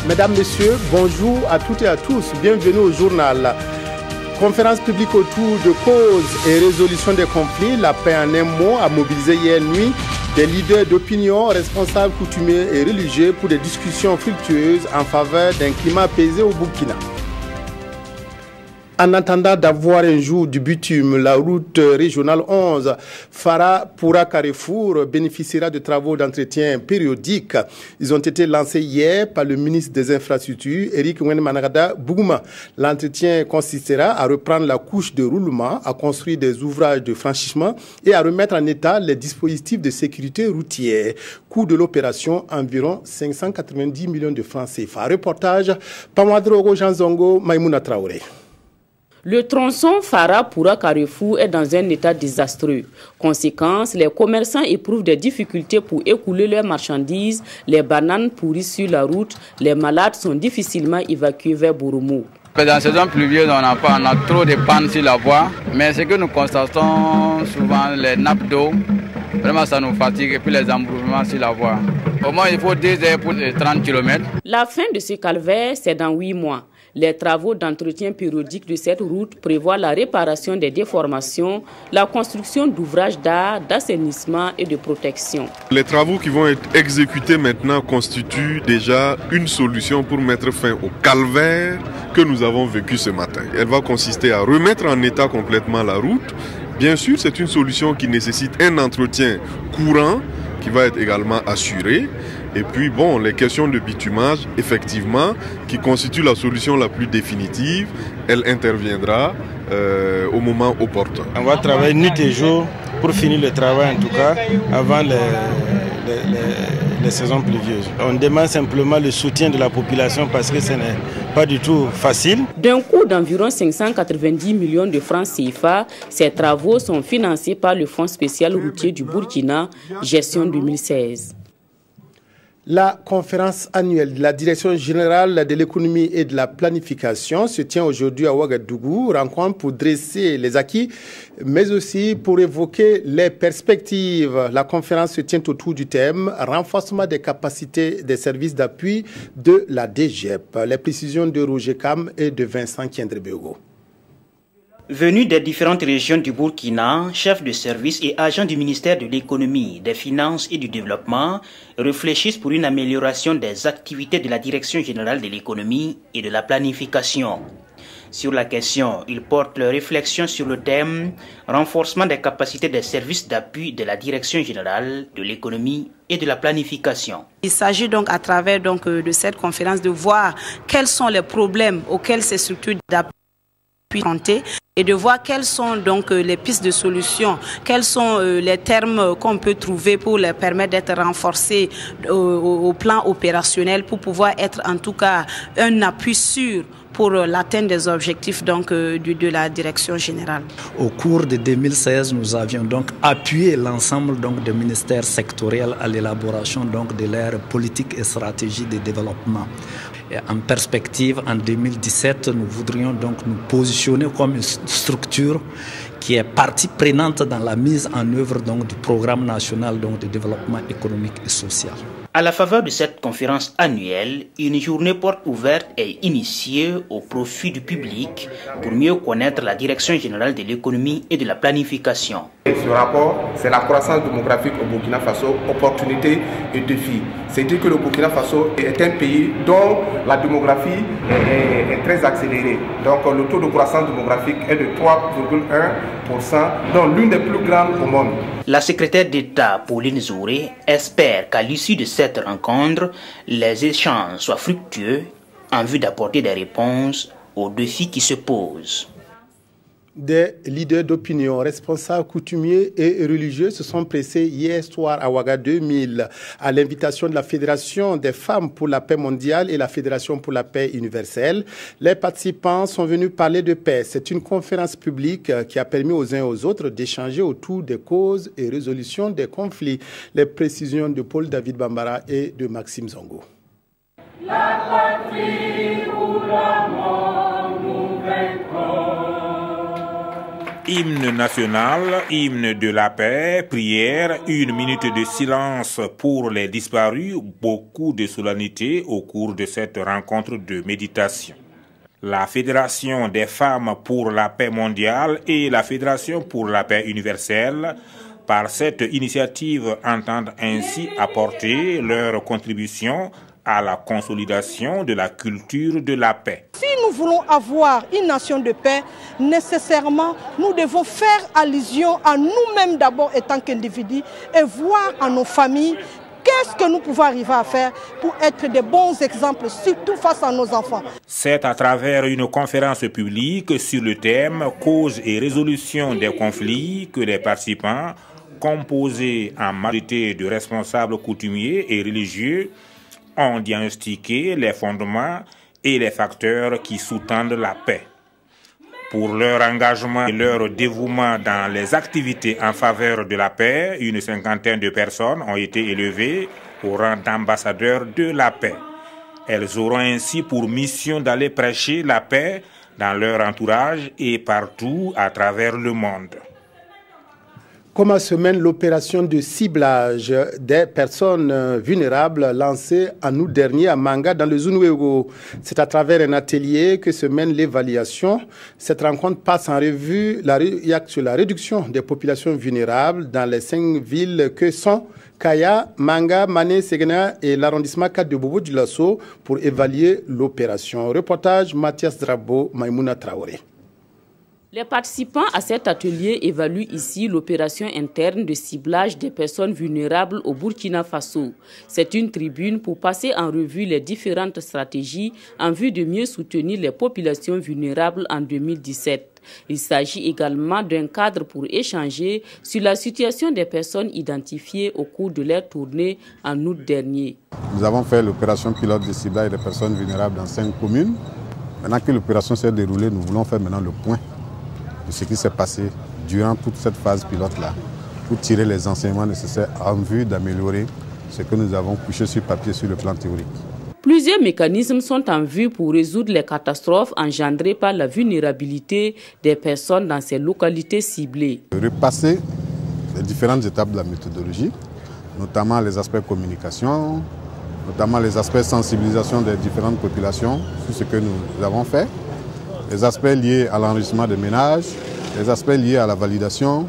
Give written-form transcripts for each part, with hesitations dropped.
Mesdames, Messieurs, bonjour à toutes et à tous. Bienvenue au journal. Conférence publique autour de causes et résolution des conflits. La paix en un mot a mobilisé hier nuit des leaders d'opinion, responsables coutumiers et religieux pour des discussions fructueuses en faveur d'un climat apaisé au Burkina. En attendant d'avoir un jour du bitume, la route régionale 11 Fara-Poura-Carrefour bénéficiera de travaux d'entretien périodiques. Ils ont été lancés hier par le ministre des Infrastructures, Eric Wenmanagada Bougouma. L'entretien consistera à reprendre la couche de roulement, à construire des ouvrages de franchissement et à remettre en état les dispositifs de sécurité routière. Coût de l'opération, environ 590 millions de francs CFA. Reportage, Pamadrogo Janzongo, Maïmouna Traoré. Le tronçon Fara-Poura-Carrefour est dans un état désastreux. Conséquence, les commerçants éprouvent des difficultés pour écouler leurs marchandises, les bananes pourrissent sur la route, les malades sont difficilement évacués vers Boromo. Dans la saison pluvieuse, on a trop de pannes sur la voie, mais ce que nous constatons souvent, les nappes d'eau, vraiment ça nous fatigue et puis les embrouillements sur la voie. Au moins il faut 2 heures pour les 30 km. La fin de ce calvaire, c'est dans 8 mois. Les travaux d'entretien périodique de cette route prévoient la réparation des déformations, la construction d'ouvrages d'art, d'assainissement et de protection. Les travaux qui vont être exécutés maintenant constituent déjà une solution pour mettre fin au calvaire que nous avons vécu ce matin. Elle va consister à remettre en état complètement la route. Bien sûr, c'est une solution qui nécessite un entretien courant qui va être également assuré. Et puis, bon, les questions de bitumage, effectivement, qui constituent la solution la plus définitive, elle interviendra au moment opportun. On va travailler nuit et jour pour finir le travail, en tout cas, avant les saisons pluvieuses. On demande simplement le soutien de la population parce que ce n'est pas du tout facile. D'un coût d'environ 590 millions de francs CFA, ces travaux sont financés par le Fonds spécial routier du Burkina, gestion 2016. La conférence annuelle de la Direction générale de l'économie et de la planification se tient aujourd'hui à Ouagadougou, rencontre pour dresser les acquis, mais aussi pour évoquer les perspectives. La conférence se tient autour du thème « Renforcement des capacités des services d'appui de la DGEP ». Les précisions de Roger Kam et de Vincent Kiendrebego. Venus des différentes régions du Burkina, chefs de service et agents du ministère de l'économie, des finances et du développement réfléchissent pour une amélioration des activités de la Direction générale de l'économie et de la planification. Sur la question, ils portent leurs réflexions sur le thème « Renforcement des capacités des services d'appui de la Direction générale de l'économie et de la planification ». Il s'agit donc à travers de cette conférence de voir quels sont les problèmes auxquels ces structures d'appui confrontées et de voir quelles sont donc les pistes de solution, quels sont les termes qu'on peut trouver pour les permettre d'être renforcés au plan opérationnel pour pouvoir être en tout cas un appui sûr pour l'atteinte des objectifs donc, de la direction générale. Au cours de 2016, nous avions donc appuyé l'ensemble donc des ministères sectoriels à l'élaboration donc de leur politique et stratégie de développement. Et en perspective, en 2017, nous voudrions donc nous positionner comme une structure qui est partie prenante dans la mise en œuvre donc, du programme national donc, de développement économique et social. À la faveur de cette conférence annuelle, une journée porte ouverte est initiée au profit du public pour mieux connaître la Direction générale de l'économie et de la planification. Ce rapport, c'est la croissance démographique au Burkina Faso, opportunités et défis. C'est-à-dire que le Burkina Faso est un pays dont la démographie est très accélérée. Donc le taux de croissance démographique est de 3,1%, donc l'une des plus grandes au monde. La secrétaire d'État Pauline Zouré espère qu'à l'issue de cette rencontre, les échanges soient fructueux en vue d'apporter des réponses aux défis qui se posent. Des leaders d'opinion, responsables coutumiers et religieux se sont pressés hier soir à Ouaga 2000 à l'invitation de la Fédération des femmes pour la paix mondiale et la Fédération pour la paix universelle. Les participants sont venus parler de paix. C'est une conférence publique qui a permis aux uns et aux autres d'échanger autour des causes et résolutions des conflits. Les précisions de Paul David Bambara et de Maxime Zongo. La patrie ou la mort nous vaincrons. Hymne national, hymne de la paix, prière, 1 minute de silence pour les disparus, beaucoup de solennité au cours de cette rencontre de méditation. La Fédération des femmes pour la paix mondiale et la Fédération pour la paix universelle, par cette initiative, entendent ainsi apporter leur contribution à la consolidation de la culture de la paix. Si nous voulons avoir une nation de paix, nécessairement, nous devons faire allusion à nous-mêmes d'abord étant qu'individus et voir en nos familles qu'est-ce que nous pouvons arriver à faire pour être de bons exemples, surtout face à nos enfants. C'est à travers une conférence publique sur le thème « Cause et résolution des conflits » que les participants, composés en majorité de responsables coutumiers et religieux, ont diagnostiqué les fondements et les facteurs qui sous-tendent la paix. Pour leur engagement et leur dévouement dans les activités en faveur de la paix, une cinquantaine de personnes ont été élevées au rang d'ambassadeurs de la paix. Elles auront ainsi pour mission d'aller prêcher la paix dans leur entourage et partout à travers le monde. Comment se mène l'opération de ciblage des personnes vulnérables lancée en août dernier à Manga dans le Zunwego? C'est à travers un atelier que se mène l'évaluation. Cette rencontre passe en revue la réduction des populations vulnérables dans les 5 villes que sont Kaya, Manga, Mané, Ségana et l'arrondissement 4 de Bobo du Lasso pour évaluer l'opération. Reportage Mathias Drabo, Maïmouna Traoré. Les participants à cet atelier évaluent ici l'opération interne de ciblage des personnes vulnérables au Burkina Faso. C'est une tribune pour passer en revue les différentes stratégies en vue de mieux soutenir les populations vulnérables en 2017. Il s'agit également d'un cadre pour échanger sur la situation des personnes identifiées au cours de leur tournée en août dernier. Nous avons fait l'opération pilote de ciblage des personnes vulnérables dans 5 communes. Maintenant que l'opération s'est déroulée, nous voulons faire maintenant le point de ce qui s'est passé durant toute cette phase pilote-là, pour tirer les enseignements nécessaires en vue d'améliorer ce que nous avons couché sur papier sur le plan théorique. Plusieurs mécanismes sont en vue pour résoudre les catastrophes engendrées par la vulnérabilité des personnes dans ces localités ciblées. Repasser les différentes étapes de la méthodologie, notamment les aspects communication, notamment les aspects sensibilisation des différentes populations sur ce que nous avons fait, les aspects liés à l'enregistrement des ménages, les aspects liés à la validation,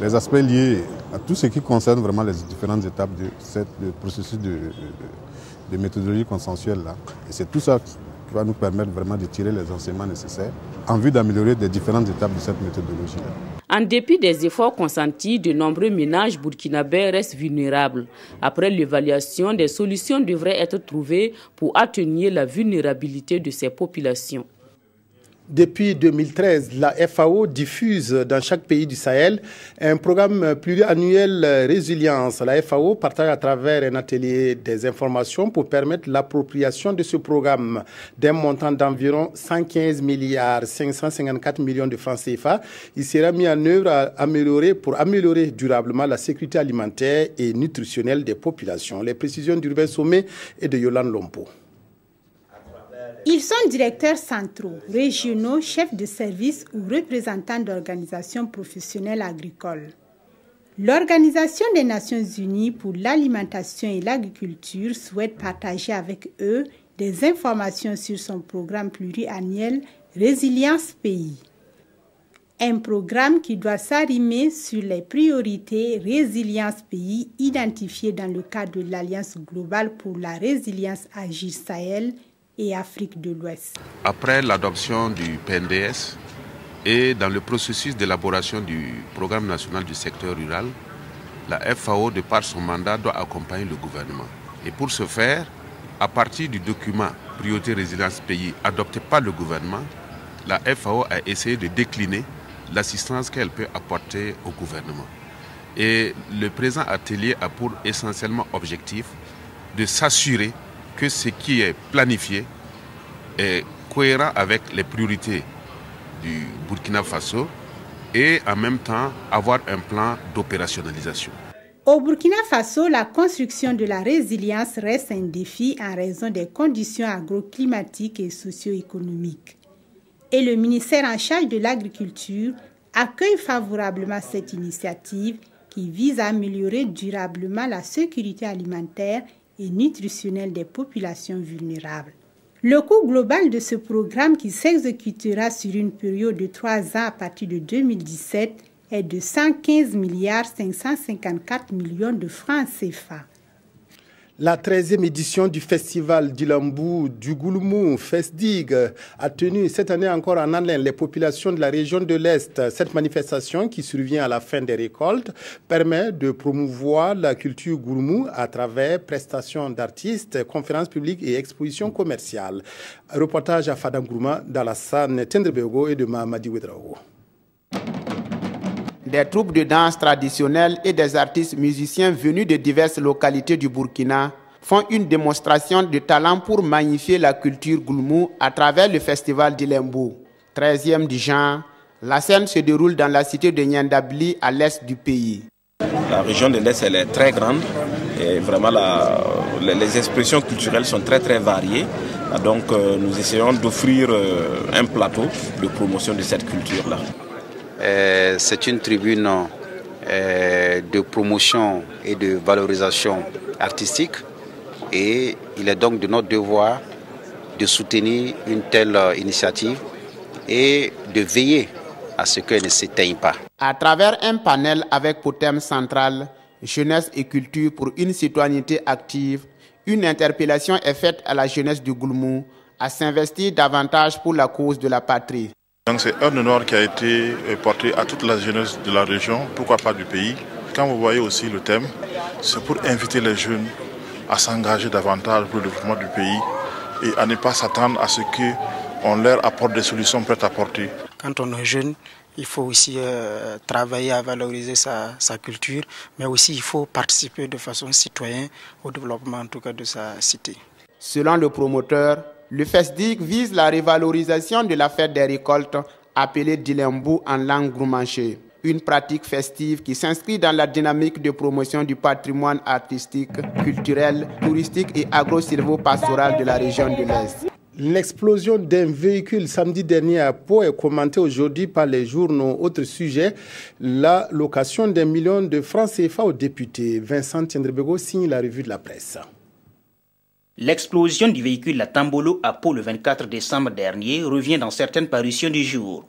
les aspects liés à tout ce qui concerne vraiment les différentes étapes de ce processus de méthodologie consensuelle là. Et c'est tout ça qui va nous permettre vraiment de tirer les enseignements nécessaires en vue d'améliorer les différentes étapes de cette méthodologie là. En dépit des efforts consentis, de nombreux ménages burkinabés restent vulnérables. Après l'évaluation, des solutions devraient être trouvées pour atténuer la vulnérabilité de ces populations. Depuis 2013, la FAO diffuse dans chaque pays du Sahel un programme pluriannuel résilience. La FAO partage à travers un atelier des informations pour permettre l'appropriation de ce programme d'un montant d'environ 115 milliards 554 millions de francs CFA. Il sera mis en œuvre pour améliorer durablement la sécurité alimentaire et nutritionnelle des populations. Les précisions d'Urbain Sommet et de Yolande Lompo. Ils sont directeurs centraux, régionaux, chefs de service ou représentants d'organisations professionnelles agricoles. L'Organisation des Nations Unies pour l'alimentation et l'agriculture souhaite partager avec eux des informations sur son programme pluriannuel Résilience Pays. Un programme qui doit s'arrimer sur les priorités Résilience Pays identifiées dans le cadre de l'Alliance globale pour la résilience Agir Sahel et Afrique de l'Ouest. Après l'adoption du PNDS et dans le processus d'élaboration du programme national du secteur rural, la FAO, de par son mandat, doit accompagner le gouvernement. Et pour ce faire, à partir du document Priorité Résilience Pays adopté par le gouvernement, la FAO a essayé de décliner l'assistance qu'elle peut apporter au gouvernement. Et le présent atelier a pour essentiellement objectif de s'assurer que ce qui est planifié est cohérent avec les priorités du Burkina Faso et en même temps avoir un plan d'opérationnalisation. Au Burkina Faso, la construction de la résilience reste un défi en raison des conditions agroclimatiques et socio-économiques. Et le ministère en charge de l'agriculture accueille favorablement cette initiative qui vise à améliorer durablement la sécurité alimentaire et nutritionnelle des populations vulnérables. Le coût global de ce programme qui s'exécutera sur une période de 3 ans à partir de 2017 est de 115 554 millions de francs CFA. La 13e édition du festival d'Ilambou du Goulmou, FESDIG, a tenu cette année encore en haleine les populations de la région de l'Est. Cette manifestation, qui survient à la fin des récoltes, permet de promouvoir la culture gourmou à travers prestations d'artistes, conférences publiques et expositions commerciales. Reportage à Fadam Gourma d'Alassane Tendrebego et de Mahamadi Ouedraogo. Des troupes de danse traditionnelles et des artistes musiciens venus de diverses localités du Burkina font une démonstration de talent pour magnifier la culture goulmou à travers le festival d'Ilembou. 13e du genre, la scène se déroule dans la cité de Niandabli à l'est du pays. La région de l'Est elle est très grande et vraiment les expressions culturelles sont très variées. Donc nous essayons d'offrir un plateau de promotion de cette culture-là. C'est une tribune de promotion et de valorisation artistique et il est donc de notre devoir de soutenir une telle initiative et de veiller à ce qu'elle ne s'éteigne pas. À travers un panel avec pour thème central jeunesse et culture pour une citoyenneté active, une interpellation est faite à la jeunesse du Goulmou à s'investir davantage pour la cause de la patrie. C'est un honneur qui a été porté à toute la jeunesse de la région, pourquoi pas du pays. Quand vous voyez aussi le thème, c'est pour inviter les jeunes à s'engager davantage pour le développement du pays et à ne pas s'attendre à ce qu'on leur apporte des solutions prêtes à porter. Quand on est jeune, il faut aussi travailler à valoriser sa culture, mais aussi il faut participer de façon citoyenne au développement en tout cas de sa cité. Selon le promoteur, le FESDIG vise la revalorisation de la fête des récoltes appelée Dilembou en langue groumanché. Une pratique festive qui s'inscrit dans la dynamique de promotion du patrimoine artistique, culturel, touristique et agro-silvo-pastoral de la région de l'Est. L'explosion d'un véhicule samedi dernier à Pau est commentée aujourd'hui par les journaux. Autre sujet, la location d'1 million de francs CFA aux députés. Vincent Tiendrebego signe la revue de la presse. L'explosion du véhicule à Tambolo à Pau le 24 décembre dernier revient dans certaines parutions du jour.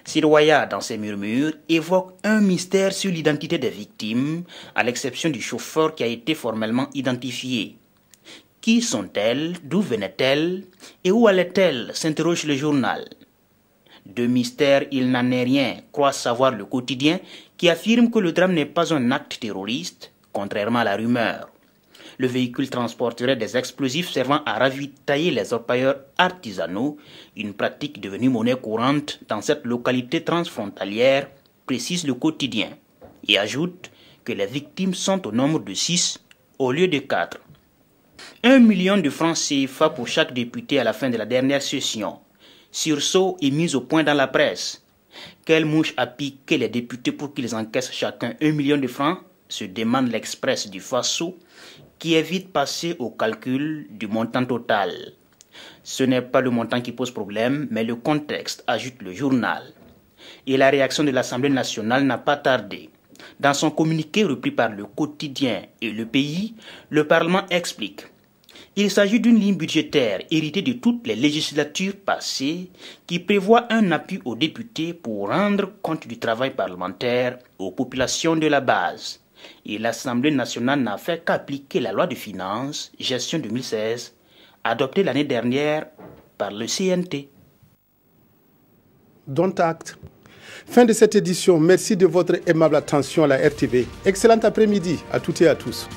Siroya, dans ses murmures, évoque un mystère sur l'identité des victimes, à l'exception du chauffeur qui a été formellement identifié. Qui sont-elles? D'où venaient-elles? Et où allaient-elles? S'interroge le journal. De mystère, il n'en est rien, croit savoir le quotidien, qui affirme que le drame n'est pas un acte terroriste, contrairement à la rumeur. Le véhicule transporterait des explosifs servant à ravitailler les orpailleurs artisanaux, une pratique devenue monnaie courante dans cette localité transfrontalière, précise le quotidien, et ajoute que les victimes sont au nombre de 6 au lieu de 4. 1 million de francs CFA pour chaque député à la fin de la dernière session. Sursaut est mis au point dans la presse. Quelle mouche a piqué les députés pour qu'ils encaissent chacun 1 million de francs, se demande l'Express du Faso, qui est vite passé au calcul du montant total. Ce n'est pas le montant qui pose problème, mais le contexte, ajoute le journal. Et la réaction de l'Assemblée nationale n'a pas tardé. Dans son communiqué repris par le quotidien et le pays, le Parlement explique. Il s'agit d'une ligne budgétaire héritée de toutes les législatures passées qui prévoit un appui aux députés pour rendre compte du travail parlementaire aux populations de la base. Et l'Assemblée nationale n'a fait qu'appliquer la loi de finances, gestion 2016, adoptée l'année dernière par le CNT. Dont acte. Fin de cette édition. Merci de votre aimable attention à la RTV. Excellent après-midi à toutes et à tous.